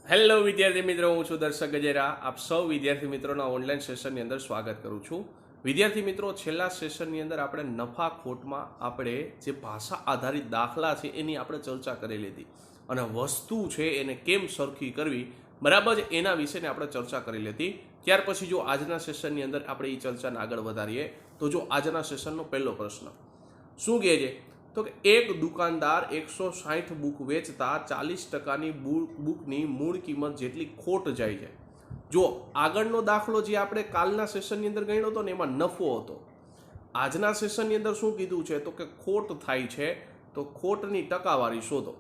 Hello વિદ્યાર્થી મિત્રો, હું છું દર્શક ગજેરા. આપ સૌ વિદ્યાર્થી મિત્રોના ઓનલાઈન સેશનની અંદર સ્વાગત કરું છું. વિદ્યાર્થી મિત્રો, છેલ્લા સેશનની અંદર આપણે નફા ખોટમાં આપણે જે ભાષા આધારિત દાખલા છે એની આપણે ચર્ચા કરી લીધી અને વસ્તુ છે એને કેમ સરખી કરવી, બરાબર છે, એના વિશેને આપણે ચર્ચા કરી લીધી. ત્યાર પછી જો આજના સેશનની અંદર આપણે એ ચર્ચાને આગળ વધારીએ તો જો આજના સેશનનો પહેલો પ્રશ્ન શું કહે છે તો કે એક દુકાનદાર 160 બુક વેચતા 40%ની બુકની મૂળ કિંમત જેટલી ખોટ જાય છે. જો આગળનો દાખલો જે આપણે કાલના સેશનની અંદર ગણ્યો હતો ને એમાં નફો હતો. આજના સેશનની અંદર શું કીધું છે તો કે ખોટ થાય છે, તો ખોટની ટકાવારી શોધો.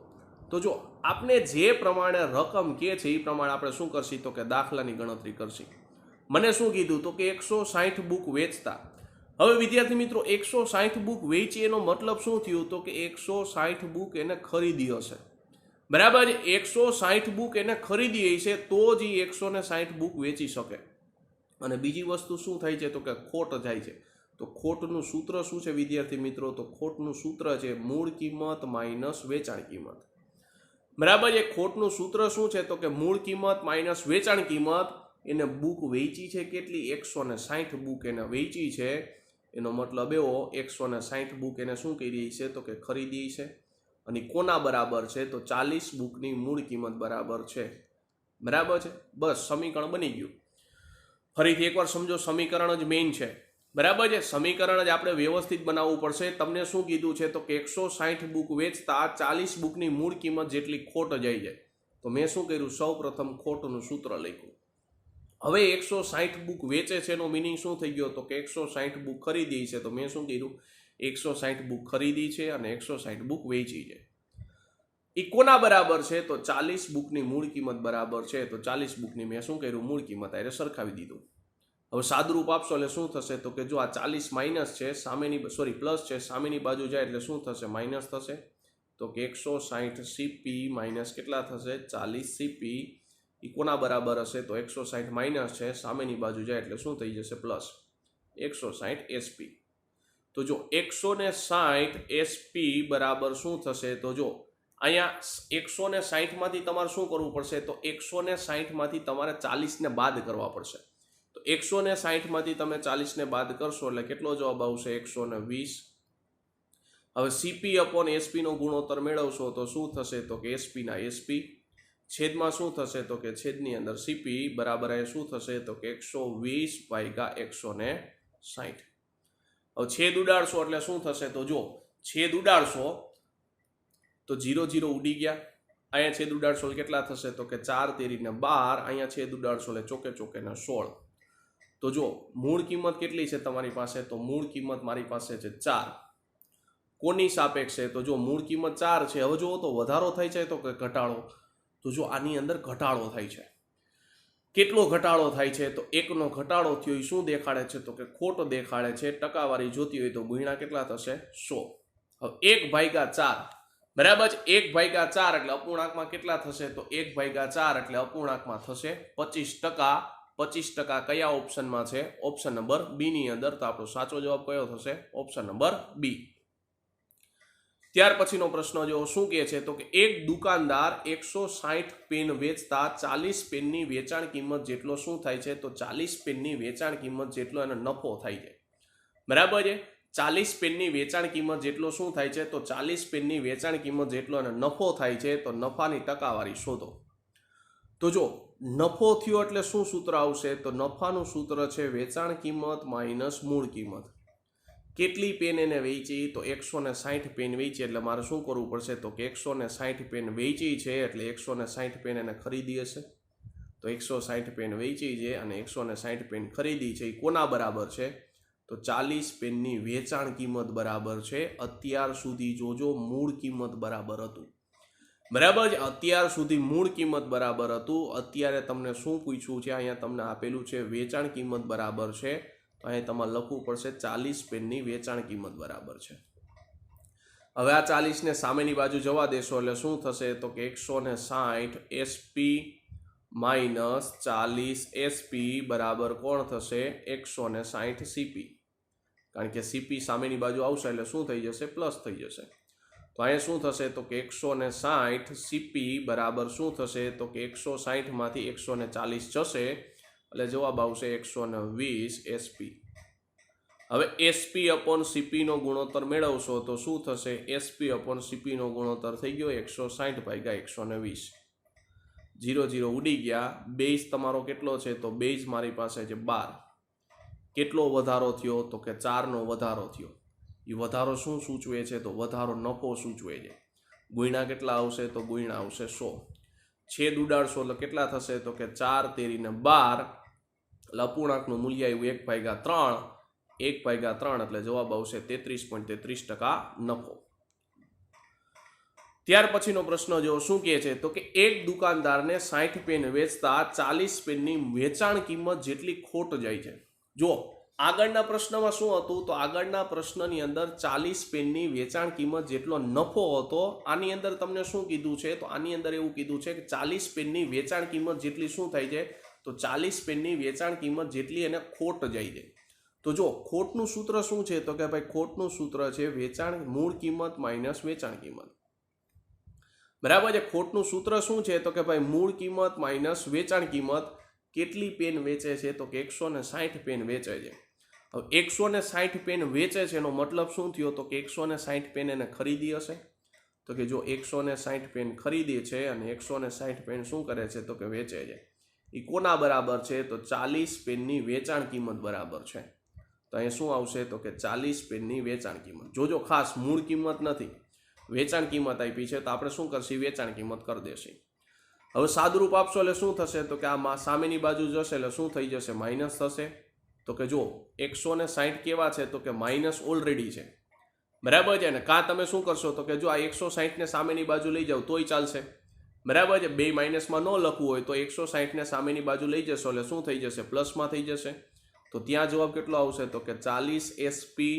તો જો આપણે જે પ્રમાણે રકમ કહે છે એ પ્રમાણે આપણે શું કરશી તો કે દાખલાની ગણતરી કરશી. મને શું કીધું તો કે 160 બુક વેચતા. હવે વિદ્યાર્થી મિત્રો, 160 બુક વેચી એનો મતલબ શું થયું તો કે 160 બુક એને ખરીદી હશે, બરાબર. 160 બુક એને ખરીદી હશે તો જ એ 160 બુક વેચી શકે. અને બીજી વસ્તુ શું થાય છે તો કે ખોટ જાય છે. તો ખોટનું સૂત્ર શું છે વિદ્યાર્થી મિત્રો? તો ખોટનું સૂત્ર છે મૂળ કિંમત માઇનસ વેચાણ કિંમત, બરાબર. એ ખોટનું સૂત્ર શું છે તો કે મૂળ કિંમત માઇનસ વેચાણ કિંમત. એને બુક વેચી છે કેટલી? 160 બુક એને વેચી છે. એનો મતલબ એવો 160 બુક એને શું કરી છે તો કે ખરીદી છે. અને કોના બરાબર છે? તો 40 બુકની મૂળ કિંમત બરાબર છે, બરાબર છે. બસ સમીકરણ બની ગયું. ફરીથી એકવાર સમજો, સમીકરણ જ મેઇન છે, બરાબર છે. સમીકરણ જ આપણે વ્યવસ્થિત બનાવવું પડશે. તમને શું કીધું છે તો કે 160 બુક વેચતા 40 બુકની મૂળ કિંમત જેટલી ખોટ જાય છે. તો મેં શું કર્યું? સૌ પ્રથમ ખોટનું સૂત્ર લખ્યું. હવે 160 બુક વેચે છે એનો મિનિંગ શું થઈ ગયો તો કે 160 બુક ખરીદી છે. તો મેં શું કર્યું? 160 બુક ખરીદી છે અને 160 બુક વેચી છે. એ કોના બરાબર છે? તો 40 બુકની મૂળ કિંમત બરાબર છે. તો 40 બુકની મેં શું કર્યું? મૂળ કિંમત આરે સરખાવી દીધું. હવે સાદુરૂપ આપશો એટલે શું થશે તો કે જો આ 40 માઇનસ છે સામેની, પ્લસ છે સામેની બાજુ જાય એટલે શું થશે? માઇનસ થશે. તો કે 160 સીપી માઇનસ કેટલા થશે? 40 સીપી. એ કોના બરાબર હશે? તો 160 માઇનસ છે સામેની બાજુ જાય એટલે શું થઈ જશે? Plus 160 SP. તો જો 160 એસપી બરાબર શું થશે? તો જો અહીંયા 160 માંથી તમારે શું કરવું પડશે? તો 160 માંથી તમારે 40 ને બાદ કરવા પડશે. તો 160 માંથી તમે 40 ને બાદ કરશો એટલે કેટલો જવાબ આવશે? 120. હવે સીપી અપોન એસપી નો ગુણોત્તર મેળવશો તો શું થશે? તો કે એસપી ના એસપી છેદમાં શું થશે તો કે છેદની અંદર સીપી બરાબર એ શું થશે તો કે 120 ભાગ્યા 160. હવે છેદ ઉડાડશો એટલે શું થશે? તો જો છેદ ઉડાડશો તો 0 0 ઉડી ગયા. અહીંયા છેદ ઉડાડશો કેટલા થશે? તો કે 4 તેરી ને 12. અહીંયા છેદ ઉડાડશો એટલે ચોકે ચોકે ને 16. તો જો મૂળ કિંમત કેટલી છે તમારી પાસે? તો મૂળ કિંમત મારી પાસે છે 4. કોની સાપેક્ષે? તો જો મૂળ કિંમત 4 છે. હવે જો તો વધારો થાય છે તો કે ઘટાડો? તો જો આની અંદર ઘટાડો થાય છે. કેટલો ઘટાડો થાય છે? તો 1નો ઘટાડો થયો. એ શું દેખાડે છે તો કે ખોટ દેખાડે છે. ટકાવારી જોતી હોય તો ગુણ્યા કેટલા થશે? 100. હવે 1/4 બરાબર છે. 1/4 એટલે અપૂર્ણાંકમાં કેટલા થશે? તો 1/4 એટલે અપૂર્ણાંકમાં થશે 25%. 25% કયા ઓપ્શનમાં છે? ઓપ્શન નંબર બી ની અંદર. તો આપણો સાચો જવાબ કયો થશે? Option number B. ત્યાર પછીનો પ્રશ્ન જો શું કહે છે તો કે એક દુકાનદાર 160 પેન વેચતા 40 પેનની વેચાણ કિંમત જેટલો શું થાય છે? તો 40 પેનની વેચાણ કિંમત જેટલો એનો નફો થાય છે, બરાબર છે. 40 પેનની વેચાણ કિંમત જેટલો શું થાય છે? તો 40 પેનની વેચાણ કિંમત જેટલો એનો નફો થાય છે. તો નફાની ટકાવારી શોધો. તો જો નફો થયો એટલે શું સૂત્ર આવશે? તો નફાનું સૂત્ર છે વેચાણ કિંમત માઇનસ મૂળ કિંમત. કેટલી પેન એને વેચી? તો 160 પેન વેચી. એટલે મારે શું કરવું પડશે? તો કે 160 પેન વેચી છે એટલે 160 પેન એને ખરીદી હશે. તો 160 પેન વેચી છે અને 160 પેન ખરીદી છે. એ કોના બરાબર છે? તો 40 પેનની વેચાણ કિંમત બરાબર છે. અત્યાર સુધી જોજો મૂળ કિંમત બરાબર હતું, બરાબર છે. અત્યાર સુધી મૂળ કિંમત બરાબર હતું. અત્યારે તમને શું પૂછ્યું છે? અહીંયા તમને આપેલું છે વેચાણ કિંમત બરાબર છે. તો અહીં તમારે લખવું પડશે 40 પેનની વેચાણ કિંમત બરાબર છે. હવે આ 40 ને સામેની બાજુ જવા દેશો એટલે શું થશે? તો કે 160 એસપી માઇનસ 40 એસપી બરાબર કોણ થશે? 160 સીપી. કારણ કે સીપી સામેની બાજુ આવશે એટલે શું થઈ જશે? પ્લસ થઈ જશે. તો અહીંયા શું થશે તો કે 160 સીપી બરાબર શું થશે તો કે 160 માંથી 140 જશે એટલે જવાબ આવશે 120 એસપી. હવે એસપી અપોન સીપીનો ગુણોત્તર મેળવશો તો શું થશે એસપી અપોન સીપીનો ગુણોત્તર થઈ ગયો 160 ભાગ્યા 120. 0 0 ઉડી ગયા. બેઝ તમારો કેટલો છે તો બેઝ મારી પાસે છે 12. કેટલો વધારો થયો તો કે 4નો વધારો થયો. એ વધારો શું સૂચવે છે તો વધારો નફો સૂચવે છે. ગુણ્યા કેટલા આવશે તો ગુણ્યા આવશે 100. છેદ ઉડાડશો એટલે કેટલા થશે તો કે 4 તેરીને 12 એટલે અપૂર્ણાંકનું મૂલ્ય આવ્યું 1/3. 1/3 એટલે જવાબ આવશે 33.33% નફો. ત્યાર પછીનો પ્રશ્ન જો શું કહે છે તો કે એક દુકાનદારને 60 પેન વેચતા 40 પેનની વેચાણ કિંમત જેટલી ખોટ જાય છે. જો આગળના પ્રશ્નમાં શું હતું તો આગળના પ્રશ્નની અંદર 40 પેનની વેચાણ કિંમત જેટલો નફો હતો. આની અંદર તમને શું કીધું છે તો આની અંદર એવું કીધું છે કે 40 પેનની વેચાણ કિંમત જેટલી શું થાય છે તો 40 પેનની વેચાણ કિંમત જેટલી એને ખોટ જાય છે. તો જો ખોટનું સૂત્ર શું છે તો કે ભાઈ ખોટનું સૂત્ર છે વેચાણ મૂળ કિંમત માઇનસ વેચાણ કિંમત. બરાબર છે. ખોટનું સૂત્ર શું છે તો કે ભાઈ મૂળ કિંમત માઇનસ વેચાણ કિંમત. કેટલી પેન વેચે છે તો કે 160 પેન વેચે છે. હવે 160 પેન વેચે છે એનો મતલબ શું થયો તો કે 160 પેન એને ખરીદી હશે. તો કે જો 160 પેન ખરીદી છે અને 160 પેન શું કરે છે તો કે વેચે છે. એ કોના બરાબર છે તો 40 પેનની વેચાણ કિંમત બરાબર છે. તો અહીં શું આવશે તો કે 40 પેનની વેચાણ કિંમત. જોજો ખાસ મૂળ કિંમત નથી, વેચાણ કિંમત આપી છે તો આપણે શું કરશું વેચાણ કિંમત કરી દેશું. હવે સાદુરૂપ આપશો એટલે શું થશે તો કે આ સામેની બાજુ જશે એટલે શું થઈ જશે માઇનસ થશે. તો કે જો 160 કેવા છે તો કે માઇનસ ઓલરેડી છે. બરાબર છે ને. કાં તમે શું કરશો તો કે જો આ 160 ને સામેની બાજુ લઈ જાવ તોય ચાલશે. બરાબર છે. બે માઇનસમાં ન લખવું હોય તો 160 ને સામેની બાજુ લઈ જશો એટલે શું થઈ જશે પ્લસમાં થઈ જશે. તો ત્યાં જવાબ કેટલો આવશે તો કે 40 એસપી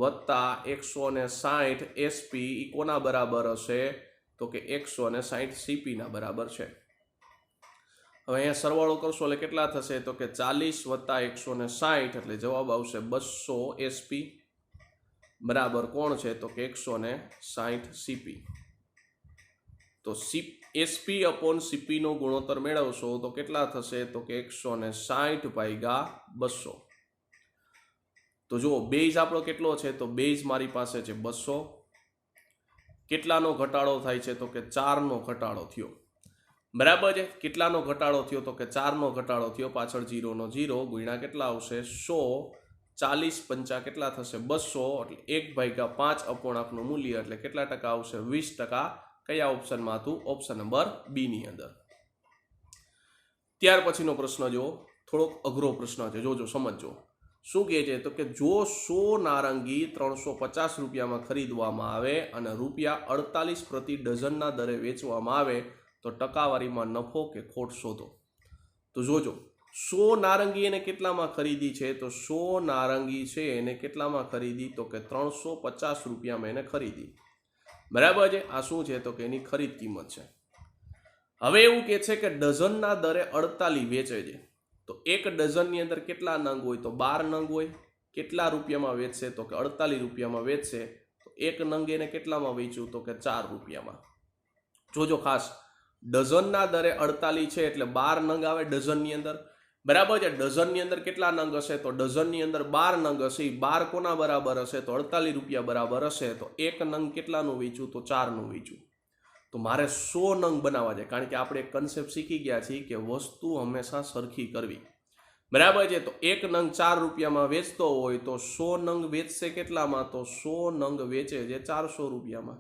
વત્તા 160 એસપી એ કોના બરાબર હશે તો કે 160 સીપી ના બરાબર છે. હવે અહીંયા સરવાળો કરશો એટલે કેટલા થશે તો કે 40 વત્તા 160 એટલે જવાબ આવશે 200 એસપી બરાબર કોણ છે તો કે 160 સીપી. તો એસપી અપોન સીપી નો ગુણોત્તર મેળવશો તો કેટલા થશે તો કે 160 ભાગ્યા 200. તો જુઓ બેઝ આપણો કેટલો છે તો બેઝ મારી પાસે છે 200. કેટલાનો ઘટાડો થાય છે તો કે 4નો ઘટાડો થયો. બરાબર છે. કેટલાનો ઘટાડો થયો તો કે 4નો ઘટાડો થયો. પાછળ 0 નો 0 ગુણ્યા કેટલા આવશે 100. 40 પંચા કેટલા થશે 200 એટલે 1/5 અપૂર્ણાંકનું મૂલ્ય એટલે કેટલા ટકા આવશે 20%. કયા ઓપ્શનમાં હતું ઓપ્શન નંબર બી ની અંદર. ત્યાર પછીનો પ્રશ્ન જો થોડોક અઘરો પ્રશ્ન છે. જોજો સમજજો શું કહે છે તો કે જો 100 નારંગી 350 રૂપિયામાં ખરીદવામાં આવે અને ₹48 પ્રતિ ડઝનના દરે વેચવામાં આવે તો ટકાવારીમાં નફો કે ખોટ શોધો. તો જોજો 100 નારંગી એને કેટલામાં ખરીદી છે તો 100 નારંગી છે એને કેટલામાં ખરીદી તો કે 350 રૂપિયામાં એને ખરીદી. બરાબર છે. આ શું છે તો કે એની ખરીદ કિંમત છે. હવે એવું કે છે કે ડઝનના દરે 48 વેચે છે. તો એક ડઝનની અંદર કેટલા નંગ હોય તો 12 નંગ હોય. કેટલા રૂપિયામાં વેચશે તો કે 48 રૂપિયામાં વેચશે. તો એક નંગ એને કેટલામાં વેચ્યું તો કે 4 રૂપિયામાં. જોજો ખાસ ડઝનના દરે 48 છે એટલે 12 નંગ આવે ડઝનની અંદર. બરાબર છે. ડઝનની અંદર કેટલા નંગ હશે તો ડઝનની અંદર 12 નંગ હશે. 12 કોના બરાબર હશે તો 48 રૂપિયા બરાબર હશે. તો એક નંગ કેટલાનું વેચ્યું તો 4નું વેચ્યું. તો મારે 100 નંગ બનાવવા છે કારણ કે આપણે એક કન્સેપ્ટ શીખી ગયા છીએ કે વસ્તુ હંમેશા સરખી કરવી. બરાબર છે. તો એક નંગ 4 રૂપિયામાં વેચતો હોય તો 100 નંગ વેચશે કેટલામાં તો 100 નંગ વેચે છે 400 રૂપિયામાં.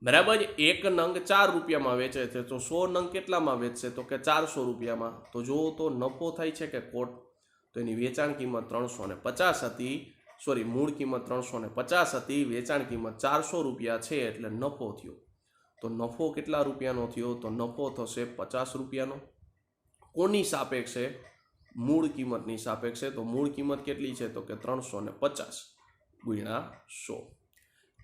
બરાબર છે. એક નંગ 4 રૂપિયામાં વેચે છે તો 100 નંગ કેટલામાં વેચશે તો કે 400 રૂપિયામાં. તો જો તો નફો થાય છે કે ખોટ તો એની વેચાણ કિંમત 350 હતી. સોરી મૂળ કિંમત 350 હતી. વેચાણ કિંમત 400 રૂપિયા છે એટલે નફો થયો. તો નફો કેટલા રૂપિયાનો થયો તો નફો થશે 50 રૂપિયાનો. કોની સાપેક્ષે મૂળ કિંમતની સાપેક્ષે. તો મૂળ કિંમત કેટલી છે તો કે 350 ગુણ્યા 100.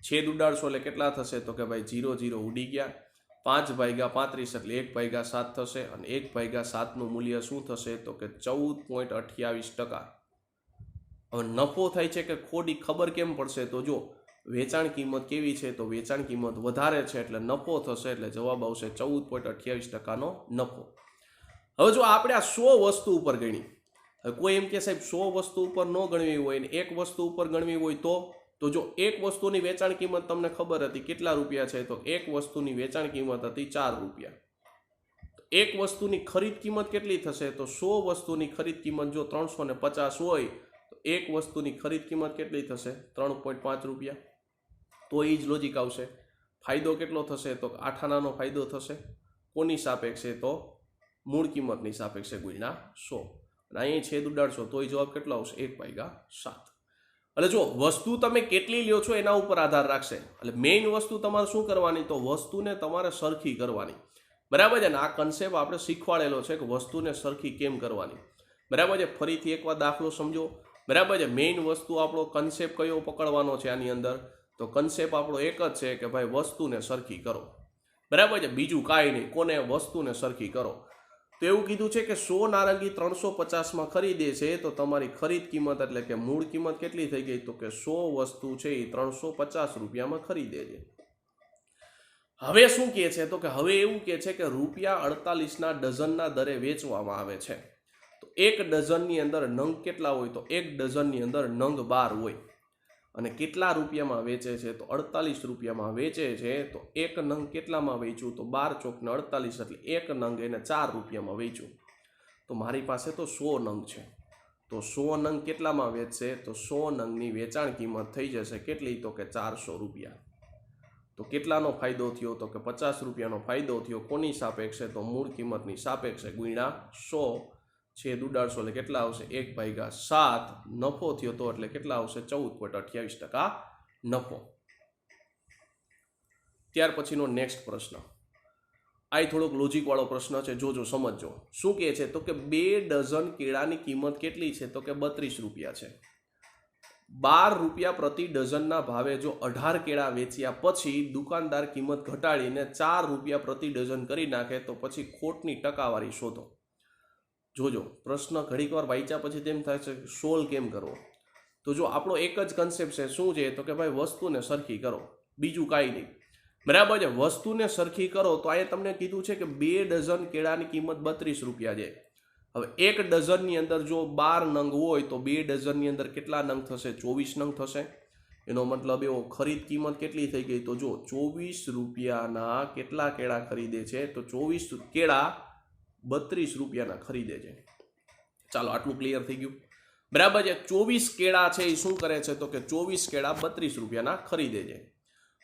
છેદ ઉડાડશો એટલે કેટલા થશે તો કે ભાઈ 0 0 ઉડી ગયા. 5/35 એટલે 1/7 થશે અને 1/7 નું મૂલ્ય શું થશે તો કે 14.28%. હવે નફો થાય છે કે ખોટ ખબર કેમ પડશે તો જો વેચાણ કિંમત કેવી છે? તો વેચાણ કિંમત વધારે છે એટલે નફો થશે, એટલે જવાબ આવશે 14.28%નો નફો. હવે જો આપણે આ 100 વસ્તુ ઉપર ગણી, કોઈ એમ કે સાહેબ 100 વસ્તુ ઉપર ન ગણવી હોય ને એક વસ્તુ ઉપર ગણવી હોય તો જો એક વસ્તુની વેચાણ કિંમત તમને ખબર હતી કેટલા રૂપિયા છે, તો એક વસ્તુની વેચાણ કિંમત હતી 4 રૂપિયા. એક વસ્તુની ખરીદ કિંમત કેટલી થશે? તો 100 વસ્તુની ખરીદ કિંમત જો 350 હોય તો એક વસ્તુની ખરીદ કિંમત કેટલી થશે? 3.5 રૂપિયા. તો એ જ લોજિક આવશે. ફાયદો કેટલો થશે? તો 8 આનાનો ફાયદો થશે. કોની સાપેક્ષે? તો મૂળ કિંમતની સાપેક્ષે ગુણ્યા 100. અને અહીં છેદ ઉડાડશો તોય જવાબ કેટલો આવશે? 1/7. એટલે જો વસ્તુ તમે કેટલી લ્યો છો એના ઉપર આધાર રાખશે. એટલે મેઇન વસ્તુ તમારે શું કરવાની? તો વસ્તુને તમારે સરખી કરવાની. બરાબર છે ને? આ કન્સેપ્ટ આપણે શીખવાડેલો છે કે વસ્તુને સરખી કેમ કરવાની. બરાબર છે? ફરીથી એકવાર દાખલો સમજો. બરાબર છે? મેઇન વસ્તુ આપણો કન્સેપ્ટ કયો પકડવાનો છે આની અંદર? તો કન્સેપ્ટ આપણો એક જ છે કે ભાઈ વસ્તુને સરખી કરો. બરાબર છે? બીજું કાંઈ નહીં. કોને? વસ્તુને સરખી કરો. તો એવું કીધું છે કે 100 નારંગી 350માં ખરીદે છે તો તમારી ખરીદ કિંમત એટલે કે મૂળ કિંમત કેટલી થઈ ગઈ? તો કે 100 વસ્તુ છે એ 350 રૂપિયામાં ખરીદે છે. હવે શું કહે છે? તો કે હવે એવું કહે છે કે ₹48ના ડઝનના દરે વેચવામાં આવે છે. તો એક ડઝનની અંદર નંગ કેટલા હોય? તો એક ડઝનની અંદર નંગ 12 હોય. અને કેટલા રૂપિયામાં વેચે છે? તો 48 રૂપિયામાં વેચે છે. તો એક નંગ કેટલામાં વેચ્યું? તો 12 ચોકને 48 એટલે એક નંગ એને 4 રૂપિયામાં વેચ્યું. તો મારી પાસે તો 100 નંગ છે. તો 100 નંગ કેટલામાં વેચશે? તો 100 નંગની વેચાણ કિંમત થઈ જશે કેટલી? તો કે 400 રૂપિયા. તો કેટલાનો ફાયદો થયો? તો કે 50 રૂપિયાનો ફાયદો થયો. કોની સાપેક્ષે? તો મૂળ કિંમતની સાપેક્ષે ગુણ્યા 100. છેદ ઉડાડશો એટલે કેટલા આવશે? 1/7. નફો થયો તો એટલે કેટલા આવશે? 14.28% નફો. ત્યાર પછીનો નેક્સ્ટ પ્રશ્ન, આ થોડોક લોજિક વાળો પ્રશ્ન છે, જોજો સમજજો. શું કહે છે? તો કે 2 ડઝન કેળાની કિંમત કેટલી છે? તો કે 32 રૂપિયા છે. 12 રૂપિયા પ્રતિ ડઝનના ભાવે જો 18 કેળા વેચ્યા પછી દુકાનદાર કિંમત ઘટાડીને 4 રૂપિયા પ્રતિ ડઝન કરી નાખે તો પછી ખોટની ટકાવારી શોધો. જોજો પ્રશ્ન ઘડીક વાર વાંચ્યા પછી તેમ થાય છે સોલ્વ કેમ કરવો? તો જો આપણો એક જ કન્સેપ્ટ છે. શું છે? તો કે ભાઈ વસ્તુને સરખી કરો, બીજું કાંઈ નહીં. બરાબર છે? વસ્તુને સરખી કરો તો અહીંયા તમને કીધું છે કે 2 ડઝન કેળાની કિંમત 32 રૂપિયા છે. હવે એક ડઝનની અંદર જો 12 નંગ હોય તો 2 ડઝનની અંદર કેટલા નંગ થશે? 24 નંગ થશે. એનો મતલબ એવો ખરીદ કિંમત કેટલી થઈ ગઈ? તો જો 24 રૂપિયાના કેટલા કેળા ખરીદે છે? તો 24 કેળા 32 રૂપિયાના ખરીદે છે. ચાલો આટલું ક્લિયર થઈ ગયું. બરાબર છે? 24 કેળા છે એ શું કરે છે? તો કે 24 કેળા 32 રૂપિયાના ખરીદે છે.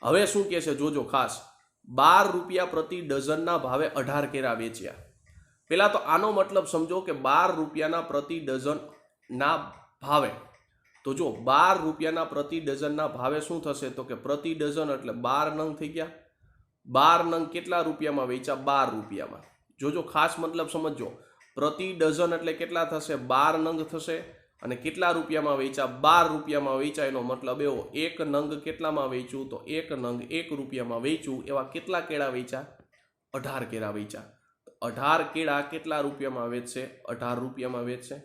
હવે શું કહે છે? જોજો ખાસ, 12 રૂપિયા પ્રતિ ડઝનના ભાવે 18 કેળા વેચ્યા. પેલા તો આનો મતલબ સમજો કે 12 રૂપિયાના પ્રતિ ડઝનના ભાવે. તો જો 12 રૂપિયાના પ્રતિ ડઝનના ભાવે શું થશે? તો કે પ્રતિ ડઝન એટલે 12 નંગ થઈ ગયા. 12 નંગ કેટલા રૂપિયામાં વેચ્યા? 12 રૂપિયામાં. જોજો ખાસ મતલબ સમજો, પ્રતિ ડઝન એટલે કેટલા થશે? 12 નંગ થશે. અને કેટલા રૂપિયામાં વેચ્યા? 12 રૂપિયામાં વેચ્યા. એનો મતલબ એવો એક નંગ કેટલામાં વેચ્યું? તો એક નંગ 1 રૂપિયામાં વેચ્યું. એવા કેટલા કેળા વેચ્યા? 18 કેળા વેચ્યા. 18 કેળા કેટલા રૂપિયામાં વેચશે? 18 રૂપિયામાં વેચશે.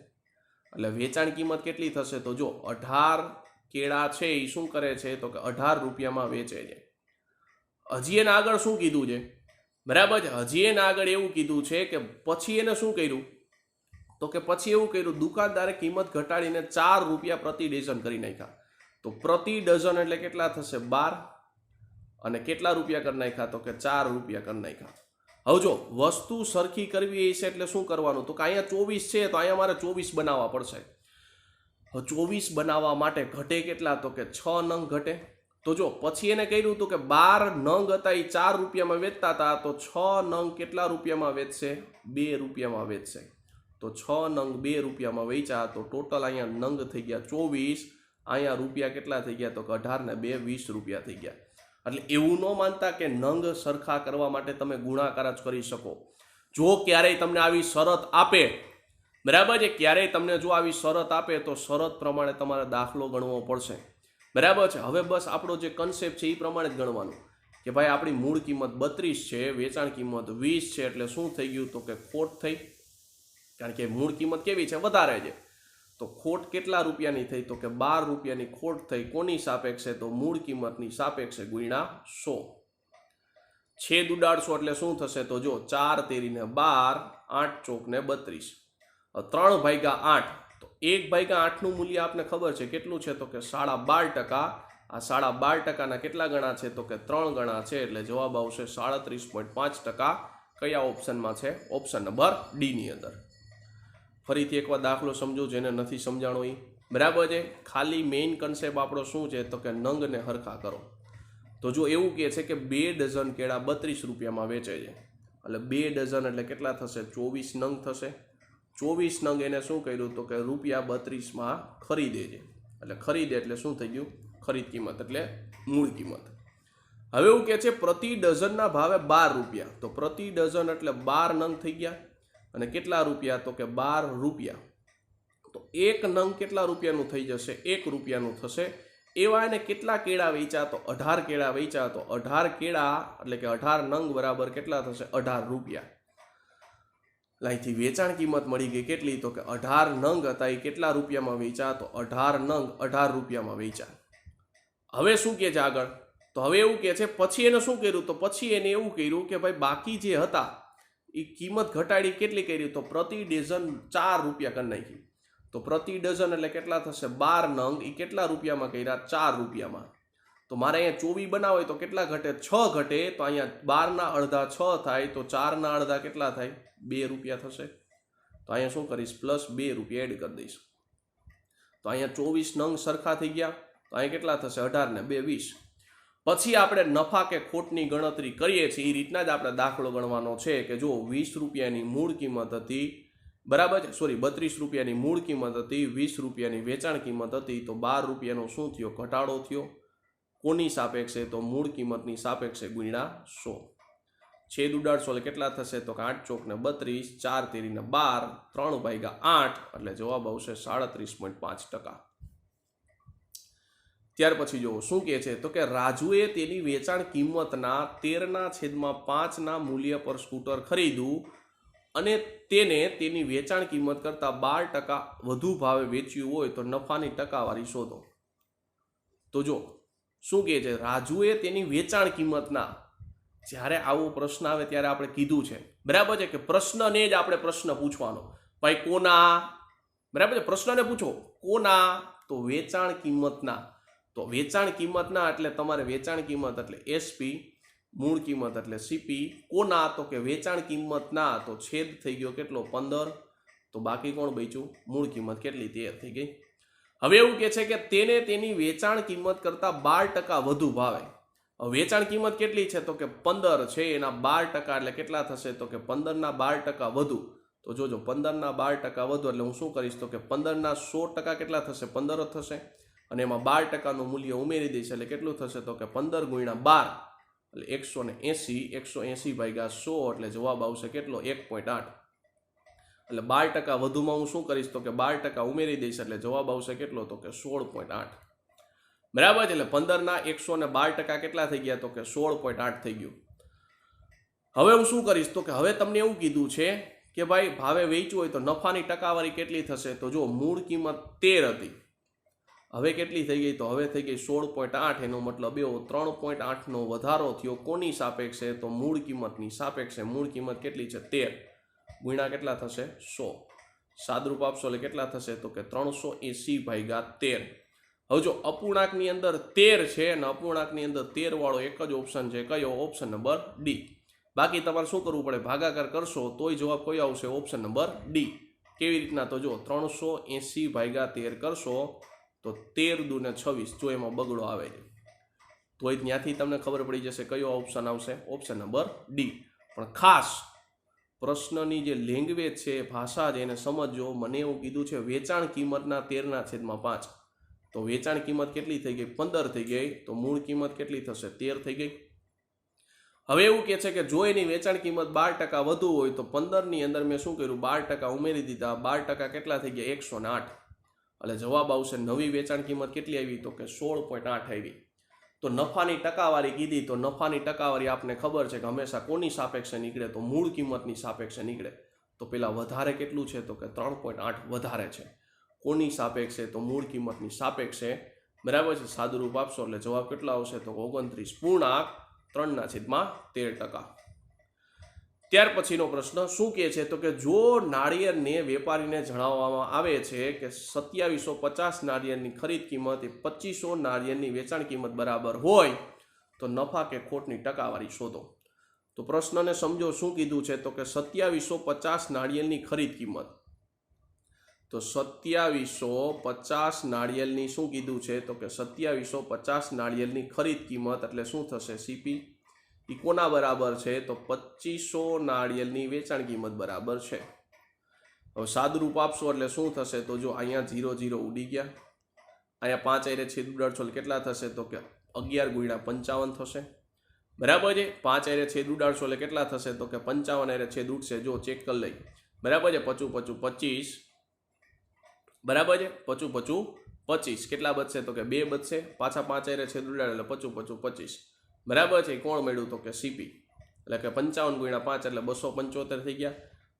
એટલે વેચાણ કિંમત કેટલી થશે? તો જો 18 કેળા છે એ શું કરે છે? તો કે 18 રૂપિયામાં વેચે છે. હજી એને આગળ શું કીધું છે? બરાબર છે? હજી એને આગળ એવું કીધું છે કે પછી એને શું કર્યું? તો કે પછી એવું કર્યું, દુકાનદારે કિંમત ઘટાડીને 4 રૂપિયા પ્રતિ ડઝન કરી નાખ્યા. તો પ્રતિ ડઝન એટલે કેટલા થશે? 12. અને કેટલા રૂપિયા કરી નાખ્યા? તો કે 4 રૂપિયા કરી નાખ્યા. હવે જો વસ્તુ સરખી કરવી છે એટલે શું કરવાનું? તો કે અહીંયા 24 છે તો અહીંયા મારે 24 બનાવવા પડશે. હવે 24 બનાવવા માટે ઘટે કેટલા? તો કે 6 નંગ ઘટે. તો જો પછી એને કહ્યું હતું કે 12 નંગ હતા એ 4 રૂપિયામાં વેચતા હતા. તો 6 નંગ કેટલા રૂપિયામાં વેચશે? 2 રૂપિયામાં વેચશે. તો 6 નંગ 2 રૂપિયામાં વેચ્યા. તો ટોટલ અહીંયા નંગ થઈ ગયા 24. અહીંયા રૂપિયા કેટલા થઈ ગયા? તો કે 18 ને 2 20 રૂપિયા થઈ ગયા. એટલે એવું ન માનતા કે નંગ સરખા કરવા માટે તમે ગુણાકાર જ કરી શકો. જો ક્યારેય તમને આવી શરત આપે, બરાબર છે, ક્યારેય તમને જો આવી શરત આપે તો શરત પ્રમાણે તમારે દાખલો ગણવો પડશે. બરાબર છે? હવે બસ આપણો જે કન્સેપ્ટ છે એ પ્રમાણે જ ગણવાનું કે ભાઈ આપણી મૂળ કિંમત 32 છે, વેચાણ કિંમત 20 છે. એટલે શું થઈ ગયું? તો કે ખોટ થઈ. કારણ કે મૂળ કિંમત કેવી છે? વધારે છે. તો ખોટ કેટલા રૂપિયાની થઈ? તો કે 12 રૂપિયાની ખોટ થઈ. કોની સાપેક્ષે? તો મૂળ કિંમતની સાપેક્ષે ગુણ્યા 100. છેદ ઉડાડશો એટલે શું થશે? તો જો 4 તેરીને 12, 8 ચોકને 32. 3 ભાગ્યા 8, તો 1 ભાગ્યા 8 નું મૂલ્ય આપને ખબર છે કેટલું છે? તો કે 12.5%. આ 12.5%ના કેટલા ગણા છે? તો કે 3 ગણા છે. એટલે જવાબ આવશે 37.5%. કયા ઓપ્શનમાં છે? ઓપ્શન નંબર ડી ની અંદર. ફરીથી એકવાર દાખલો સમજો જેને નથી સમજાણો એ. બરાબર છે. ખાલી મેઇન કન્સેપ્ટ આપણો શું છે? તો કે નંગને હરખા કરો. તો જો એવું કહે છે કે 2 ડઝન કેળા 32 રૂપિયામાં વેચે છે, એટલે 2 ડઝન એટલે કેટલા થશે? 24 નંગ થશે. 24 નંગ એને શું કર્યું? તો કે રૂપિયા 32માં ખરીદે છે. એટલે ખરીદે એટલે શું થઈ ગયું? ખરીદ કિંમત એટલે મૂળ કિંમત. હવે એવું કહે છે પ્રતિ ડઝનના ભાવે 12 રૂપિયા. તો પ્રતિ ડઝન એટલે 12 નંગ થઈ ગયા. અને કેટલા રૂપિયા? તો કે 12 રૂપિયા. તો એક નંગ કેટલા રૂપિયાનું થઈ જશે? 1 રૂપિયાનું થશે. એવા એને કેટલા કેળા વેચા? તો 18 કેળા વેચા. તો 18 કેળા એટલે કે 18 નંગ બરાબર કેટલા થશે? 18 રૂપિયા. અહીંથી વેચાણ કિંમત મળી ગઈ કેટલી? તો કે 18 નંગ હતા એ કેટલા રૂપિયામાં વેચા? તો 18 નંગ 18 રૂપિયામાં વેચા. હવે શું કહે છે આગળ? તો હવે એવું કહે છે પછી એને શું કર્યું? તો પછી એને એવું કર્યું કે ભાઈ બાકી જે હતા એ કિંમત ઘટાડી કેટલી કરી? તો પ્રતિ ડઝન 4 રૂપિયા કરી નાખી. તો પ્રતિ ડઝન એટલે કેટલા થશે? 12 નંગ એ કેટલા રૂપિયામાં કર્યા? 4 રૂપિયામાં. તો મારે અહીંયા 24 બનાવો હોય તો કેટલા ઘટે? 6 ઘટે. તો અહીંયા 12 ના અડધા 6 થાય. તો 4 ના અડધા કેટલા થાય? 2 રૂપિયા થશે. તો અહીંયા શું કરીશ? પ્લસ 2 રૂપિયા એડ કરી દઈશ. તો અહીંયા 24 નંગ સરખા થઈ ગયા. તો અહીંયા કેટલા થશે? 18 ને 2 20. પછી આપણે નફા કે ખોટની ગણતરી કરીએ છીએ એ રીતના જ આપણે દાખલો ગણવાનો છે કે જો 20 રૂપિયાની મૂળ કિંમત હતી, બરાબર છે, 32 રૂપિયાની મૂળ કિંમત હતી, 20 રૂપિયાની વેચાણ કિંમત હતી. તો 12 રૂપિયાનો શું થયો? ઘટાડો થયો. કોની સાપેક્ષે? તો મૂળ કિંમતની સાપેક્ષે ગુણ્યા 100. છેદ ઉડાડશો એટલે કેટલા થશે? તો કે 8 ચોકને 32, 4 તેરીને 12, 3 ભાગ્યા 8 એટલે જવાબ આવશે 37.5%. ત્યાર પછી જુઓ શું કહે છે? તો કે રાજુએ તેની વેચાણ કિંમતના 13/5 મૂલ્ય પર સ્કૂટર ખરીદ્યું અને તેને તેની વેચાણ કિંમત કરતાં 12% વધુ ભાવે વેચ્યું હોય તો નફાની ટકાવારી શોધો. તો જો શું કહે છે? રાજુએ તેની વેચાણ કિંમતના, જ્યારે આવો પ્રશ્ન આવે ત્યારે આપણે કીધું છે બરાબર છે કે પ્રશ્નને જ આપણે પ્રશ્ન પૂછવાનો. ભાઈ કોના? બરાબર છે. પ્રશ્નને પૂછો કોના? તો વેચાણ કિંમતના. તો વેચાણ કિંમતના એટલે તમારે વેચાણ કિંમત એટલે એસપી, મૂળ કિંમત એટલે સીપી. કોના? તો કે વેચાણ કિંમતના. તો છેદ થઈ ગયો કેટલો? 15. તો બાકી કોણ બચ્યું? મૂળ કિંમત કેટલી? 13 થઈ ગઈ. હવે એવું કહે છે કે તેને તેની વેચાણ કિંમત કરતાં 12% વધુ ભાવે. વેચાણ કિંમત કેટલી છે? તો કે 15 છે. એના 12% એટલે કેટલા થશે? તો કે 15 ના 12% વધુ. તો જોજો 15 ના 12% વધુ એટલે હું શું કરીશ? તો કે 15 ના 100% કેટલા થશે? 15 જ થશે. અને એમાં 12% નું મૂલ્ય ઉમેરી દઈશ એટલે કેટલું થશે? તો કે 15 ગુણ્યા 12 એટલે 180. 180 ભાગ્યા 100 એટલે જવાબ આવશે કેટલો? 1.8. એટલે 12% વધુમાં હું શું કરીશ? તો કે 12% ઉમેરી દઈશ એટલે જવાબ આવશે કેટલો? તો કે 16.8. બરાબર છે. એટલે 15 ના 112% કેટલા થઈ ગયા? તો કે 16.8 થઈ ગયું. હવે હું શું કરીશ? તો કે હવે તમને એવું કીધું છે કે ભાઈ ભાવે વેચવું હોય તો નફાની ટકાવારી કેટલી થશે? તો જો મૂળ કિંમત 13 હતી, હવે કેટલી થઈ ગઈ? તો હવે થઈ ગઈ 16.8. એનો મતલબ એવો 3.8 નો વધારો થયો. કોની સાપેક્ષે? તો મૂળ કિંમતની સાપેક્ષે. મૂળ કિંમત કેટલી છે? 13 ગુણ્યા કેટલા થશે? 100. સાદરૂપ આપશો એટલે કેટલા થશે? તો કે 380 ભાગ્યા 13. હવે જો અપૂર્ણાંકની અંદર 13 છે અને અપૂર્ણાંકની અંદર 13 વાળો એક જ ઓપ્શન છે. કયો? Option number D. બાકી તમારે શું કરવું પડે? ભાગાકાર કરશો તોય જવાબ કયો આવશે? Option number D. કેવી રીતના? તો જો 380 ભાગ્યા 13 કરશો તો 13 દુ ને 26. જો એમાં બગડો આવે છે તો ત્યાંથી તમને ખબર પડી જશે કયો ઓપ્શન આવશે? Option number D. પણ ખાસ પ્રશ્નની જે લેંગ્વેજ છે, ભાષા છે, એને સમજો. મને એવું કીધું છે વેચાણ કિંમતના 13/5. તો વેચાણ કિંમત કેટલી થઈ ગઈ? 15 થઈ ગઈ. તો મૂળ કિંમત કેટલી થશે? 13 થઈ ગઈ. હવે એવું કહે છે કે જો એની વેચાણ કિંમત 12% વધુ હોય તો 15 ની અંદર મેં શું કર્યું? 12% ઉમેરી દીધા. 12% કેટલા થઈ ગયા? 108. એટલે જવાબ આવશે નવી વેચાણ કિંમત કેટલી આવી? તો કે 16.8 આવી. તો નફાની ટકાવારી કીધી. તો નફાની ટકાવારી આપને ખબર છે કે હંમેશા કોની સાપેક્ષે નીકળે? તો મૂળ કિંમતની સાપેક્ષે નીકળે. તો પેલા વધારે કેટલું છે? તો કે 3.8 વધારે છે. કોની સાપેક્ષે? તો મૂળ કિંમતની સાપેક્ષે, બરાબર છે. સાદું રૂપ આપશો એટલે જવાબ કેટલો આવશે? તો 29.13%. ત્યાર પછીનો પ્રશ્ન શું કહે છે? તો કે જો નાળિયેરને વેપારીને જણાવવામાં આવે છે કે 2750 નાળિયેરની ખરીદ કિંમત એ 2500 નાળિયેરની વેચાણ કિંમત બરાબર હોય તો નફા કે ખોટની ટકાવારી શોધો. તો પ્રશ્નને સમજો. શું કીધું છે? તો કે 2750 નાળિયેરની ખરીદ કિંમત. તો 2750 નાળિયેરની શું કીધું છે? તો કે 2750 નાળિયેરની ખરીદ કિંમત એટલે શું થશે? સીપી એ કોના બરાબર છે? તો 2500 નાળિયેરની વેચાણ કિંમત બરાબર છે. હવે સાદું રૂપ આપશો એટલે શું થશે? તો જો અહીંયા 0 0 ઉડી ગયા, અહીંયા 5 આયરે છેદ ઉડાડશો એટલે કેટલા થશે? તો કે 11 × 55 થશે. બરાબર છે. 5 આયરે છેદ ઉડાડશો એટલે કેટલા થશે? તો કે 55 આયરે છેદ ઉડશે. જો ચેક કરી લઈ. બરાબર છે. 55 25. બરાબર છે. 55 25 કેટલા બચશે? તો કે 2 બચશે. પાછા 5 આયરે છેદ ઉડાડે એટલે 55 25. બરાબર છે. કોણ મળ્યું? તો કે સીપી. એટલે કે 55 × 5 એટલે 275 થઈ ગયા.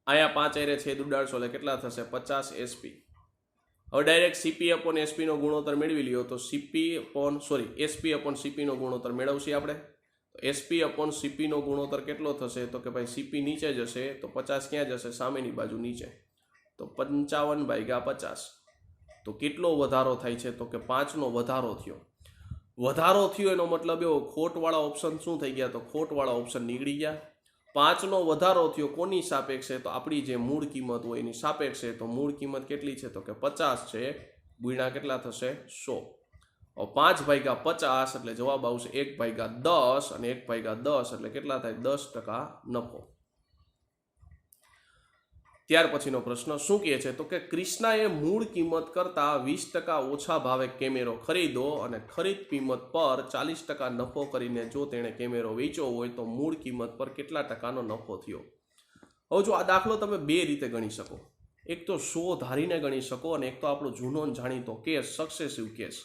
અહીંયા 5 આયરે છેદ ઉડાડશો એટલે કેટલા થશે? 50 એસપી. હવે ડાયરેક્ટ સીપી અપોન એસપીનો ગુણોત્તર મેળવી લ્યો તો એસપી અપોન સીપીનો ગુણોત્તર મેળવશે આપણે. તો એસપી અપોન સીપીનો ગુણોત્તર કેટલો થશે? તો કે ભાઈ સીપી નીચે જશે તો 50 ક્યાં જશે? સામેની બાજુ નીચે. તો 55/50. તો કેટલો વધારો થાય છે? તો કે 5નો વધારો થયો. વધારો થયો એનો મતલબ એવો ખોટવાળા ઓપ્શન શું થઈ ગયા? તો ખોટવાળા ઓપ્શન નીકળી ગયા. 5નો વધારો થયો કોની સાપેક્ષે? તો આપણી જે મૂળ કિંમત હોય એની સાપેક્ષે. તો મૂળ કિંમત કેટલી છે? તો કે 50 છે ગુણ્યા કેટલા થશે? 100. 5/50 એટલે જવાબ આવશે 1/10 અને 1/10 એટલે કેટલા થાય? 10% નફો. ત્યાર પછીનો પ્રશ્ન શું કહે છે? તો કે ક્રિષ્નાએ મૂળ કિંમત કરતાં 20% ઓછા ભાવે કેમેરો ખરીદો અને ખરીદ કિંમત પર 40% નફો કરીને જો તેણે કેમેરો વેચ્યો હોય તો મૂળ કિંમત પર કેટલા ટકાનો નફો થયો? હવે જો આ દાખલો તમે બે રીતે ગણી શકો. એક તો 100 ધારીને ગણી શકો અને એક તો આપણો જૂનો જાણીતો કેસ, સક્સેસિવ કેસ.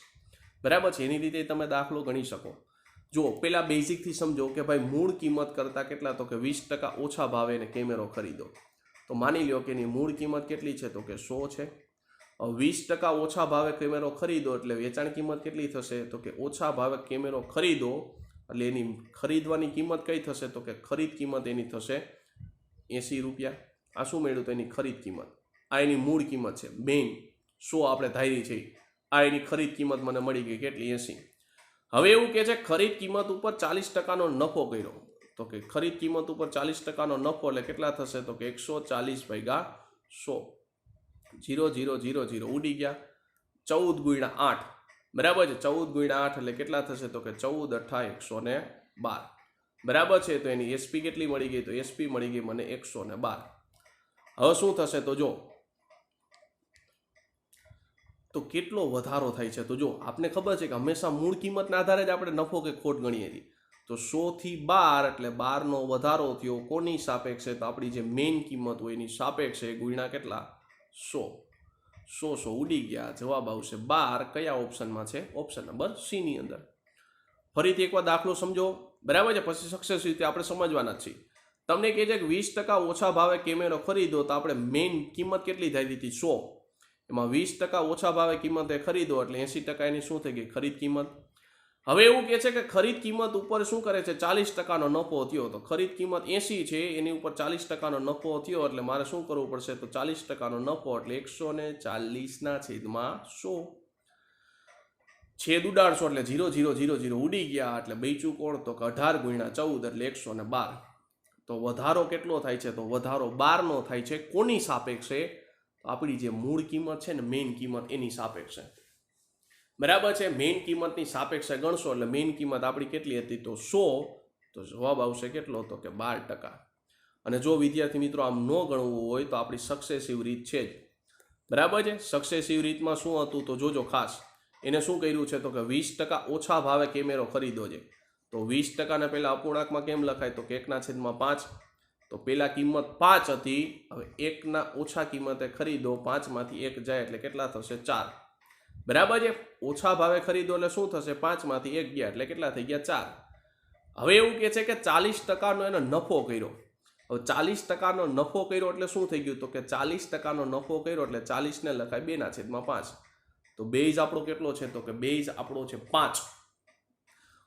બરાબર છે. એની રીતે તમે દાખલો ગણી શકો. જો પેલા બેઝિકથી સમજો કે ભાઈ મૂળ કિંમત કરતાં કેટલા? તો કે 20% ઓછા ભાવે એને કેમેરો ખરીદો. તો માની લો કે એની મૂળ કિંમત કેટલી છે? તો કે 100 છે. 20% ઓછા ભાવે કેમેરો ખરીદો એટલે વેચાણ કિંમત કેટલી થશે? તો કે ઓછા ભાવે કેમેરો ખરીદો એટલે એની ખરીદવાની કિંમત કઈ થશે? તો કે ખરીદ કિંમત એની થશે 80 રૂપિયા. આ શું મળ્યું? તો એની ખરીદ કિંમત. આ એની મૂળ કિંમત છે. મેઇન 100 આપણે ધારી છે. આ એની ખરીદ કિંમત મને મળી ગઈ કેટલી? 80. હવે એવું કે છે ખરીદ કિંમત ઉપર 40%નો નફો કર્યો. તો કે ખરીદ કિંમત ઉપર 40%નો નફો એટલે કેટલા થશે? તો કે 140/100. 0 0 0 0 ઉડી ગયા. 14 × 8. બરાબર છે. 14 × 8 એટલે કેટલા થશે? તો કે 14 8 112. બરાબર છે. તો એની એસપી કેટલી મળી ગઈ? તો એસપી મળી ગઈ મને 112. હવે શું થશે? તો જો તો કેટલો વધારો થાય છે? તો જો આપને ખબર છે કે હંમેશા મૂળ કિંમતના આધારે જ આપણે નફો કે ખોટ ગણીએ છીએ. તો 100 થી 12 એટલે 12નો વધારો થયો કોની સાપેક્ષે? તો આપણી જે મેઇન કિંમત હોય એની સાપેક્ષે ગુણ્યા કેટલા? 100 ઉડી ગયા. જવાબ આવશે 12. કયા ઓપ્શનમાં છે? ઓપ્શન નંબર સી ની અંદર. ફરીથી એકવાર દાખલો સમજો. બરાબર છે. પછી સક્સેસ રીતે આપણે સમજવાના છીએ. તમને કહે છે કે 20% ઓછા ભાવે કેમેરો ખરીદો તો આપણે મેઇન કિંમત કેટલી થઈ હતી? 100. એમાં 20% ઓછા ભાવે કિંમતે ખરીદો એટલે 80% એની શું થઈ ગઈ? ખરીદ કિંમત. હવે એવું કહે છે કે ખરીદ કિંમત ઉપર શું કરે છે? 40%નો નફો થયો. તો ખરીદ કિંમત 80 છે એની ઉપર 40%નો નફો થયો એટલે મારે શું કરવું પડશે? તો 40%નો નફો એટલે 140/100. છેદ ઉડાડશો એટલે 0 0 0 0 ઉડી ગયા એટલે બચ્યું કોણ? તો કે 18 × 14 એટલે 112. તો વધારો કેટલો થાય છે? તો વધારો 12નો થાય છે. કોની સાપેક્ષે? આપણી જે મૂળ કિંમત છે ને મેઇન કિંમત એની સાપેક્ષે. બરાબર છે. મેઇન કિંમતની સાપેક્ષે ગણશો એટલે મેઇન કિંમત આપણી કેટલી હતી? તો 100. તો જવાબ આવશે કેટલો? તો કે 12%. અને જો વિદ્યાર્થી મિત્રો આમ ન ગણવું હોય તો આપણી સક્સેસિવ રીત છે જ. બરાબર છે. સક્સેસિવ રીતમાં શું હતું? તો જોજો ખાસ. એને શું કર્યું છે? તો કે 20% ઓછા ભાવે કેમેરો ખરીદો છે. તો 20%ને પહેલાં અપૂર્ણાંકમાં કેમ લખાય? તો કે 1/5. તો પહેલા કિંમત 5 હતી. હવે 1ના ઓછા કિંમતે ખરીદો. 5માંથી 1 જાય એટલે કેટલા થશે? 4. બરાબર છે. ઓછા ભાવે ખરીદો એટલે શું થશે? 5માંથી 1 ગયા એટલે કેટલા થઈ ગયા? 4. હવે એવું કહે છે કે 40%નો એનો નફો કર્યો. હવે 40% નફો કર્યો એટલે શું થઈ ગયું? તો કે 40% નફો કર્યો એટલે 40 ને લખાય 2/5. તો બેઝ આપણો કેટલો છે? તો કે બેઝ આપણો છે 5.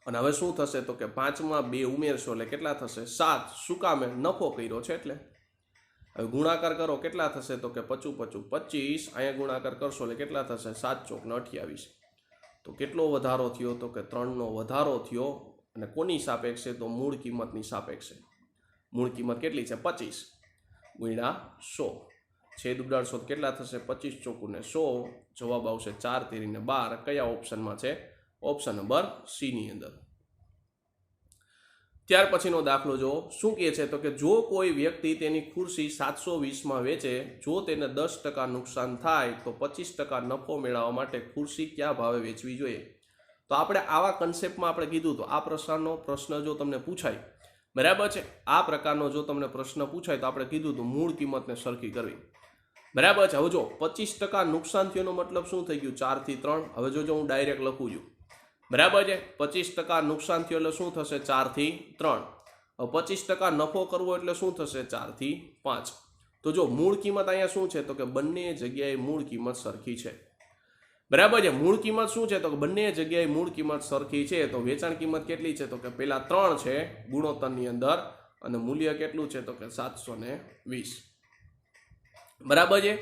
અને હવે શું થશે? તો કે 5માં 2 ઉમેરશો એટલે કેટલા થશે? 7. શું કામે? નફો કર્યો છે એટલે. હવે ગુણાકાર કરો કેટલા થશે? તો કે 55 25. અહીંયા ગુણાકાર કરશો એટલે કેટલા થશે? 7 ચોક 28. તો કેટલો વધારો થયો? તો કે 3નો વધારો થયો. અને કોની સાપેક્ષે? તો મૂળ કિંમતની સાપેક્ષે. મૂળ કિંમત કેટલી છે? 25 ગુણ્યા 100. છેદ ઉડાડશો તો કેટલા થશે? 25 ચોકુને 100. જવાબ આવશે 4 તેરીને 12. કયા ઓપ્શનમાં છે? ઓપ્શન નંબર સી ની અંદર. ત્યાર પછીનો દાખલો જો શું કહે છે? તો કે જો કોઈ વ્યક્તિ તેની ખુરશી 720માં વેચે, જો તેને 10% નુકસાન થાય તો 25% નફો મેળવવા માટે ખુરશી કયા ભાવે વેચવી જોઈએ? તો આપણે આવા કન્સેપ્ટમાં આપણે કીધું તો આ પ્રકારનો પ્રશ્ન જો તમને પૂછાય, બરાબર છે, આ પ્રકારનો જો તમને પ્રશ્ન પૂછાય તો આપણે કીધું તો મૂળ કિંમતને સરખી કરવી, બરાબર છે. હવે જો 25% નુકસાન થયોનો મતલબ શું થઈ ગયું? 4 થી 3. હવે જો હું ડાયરેક્ટ લખું છું, બરાબર છે, 25% નુકસાન થયું એટલે શું થશે? 4 થી 3. હવે 25% નફો કરવો એટલે શું થશે? 4 થી 5. તો જો મૂળ કિંમત અહીંયા શું છે? તો કે બંને જગ્યાએ મૂળ કિંમત સરખી છે, બરાબર છે. મૂળ કિંમત શું છે? તો કે બંને જગ્યાએ મૂળ કિંમત સરખી છે. તો વેચાણ કિંમત કેટલી છે? તો કે પેલા 3 છે ગુણોત્તરની અંદર, અને મૂલ્ય કેટલું છે? તો કે 720, બરાબર છે.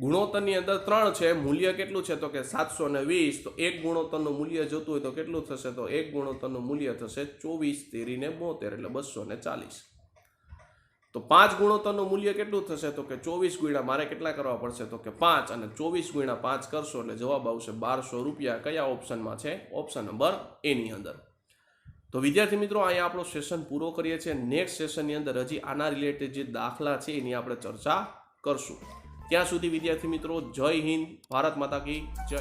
ગુણોત્તરની અંદર 3 છે, મૂલ્ય કેટલું છે? તો કે 720. તો એક ગુણોત્તરનું મૂલ્ય જોતું હોય તો કેટલું થશે? તો એક ગુણોત્તરનું મૂલ્ય થશે 24 તેરીને 72 એટલે 240. તો 5 ગુણોત્તરનું મૂલ્ય કેટલું થશે? તો કે 24 ગુણ્યા મારે કેટલા કરવા પડશે? તો કે 5. અને 24 ગુણ્યા 5 કરશો એટલે જવાબ આવશે 1200 રૂપિયા. કયા ઓપ્શનમાં છે? ઓપ્શન નંબર એ ની અંદર. તો વિદ્યાર્થી મિત્રો, અહીંયા આપણો સેશન પૂરો કરીએ છીએ. નેક્સ્ટ સેશનની અંદર હજી આના રિલેટેડ જે દાખલા છે એની આપણે ચર્ચા કરશું. ત્યાં સુધી વિદ્યાર્થી મિત્રો, જય હિન્દ, ભારત માતા કી જય.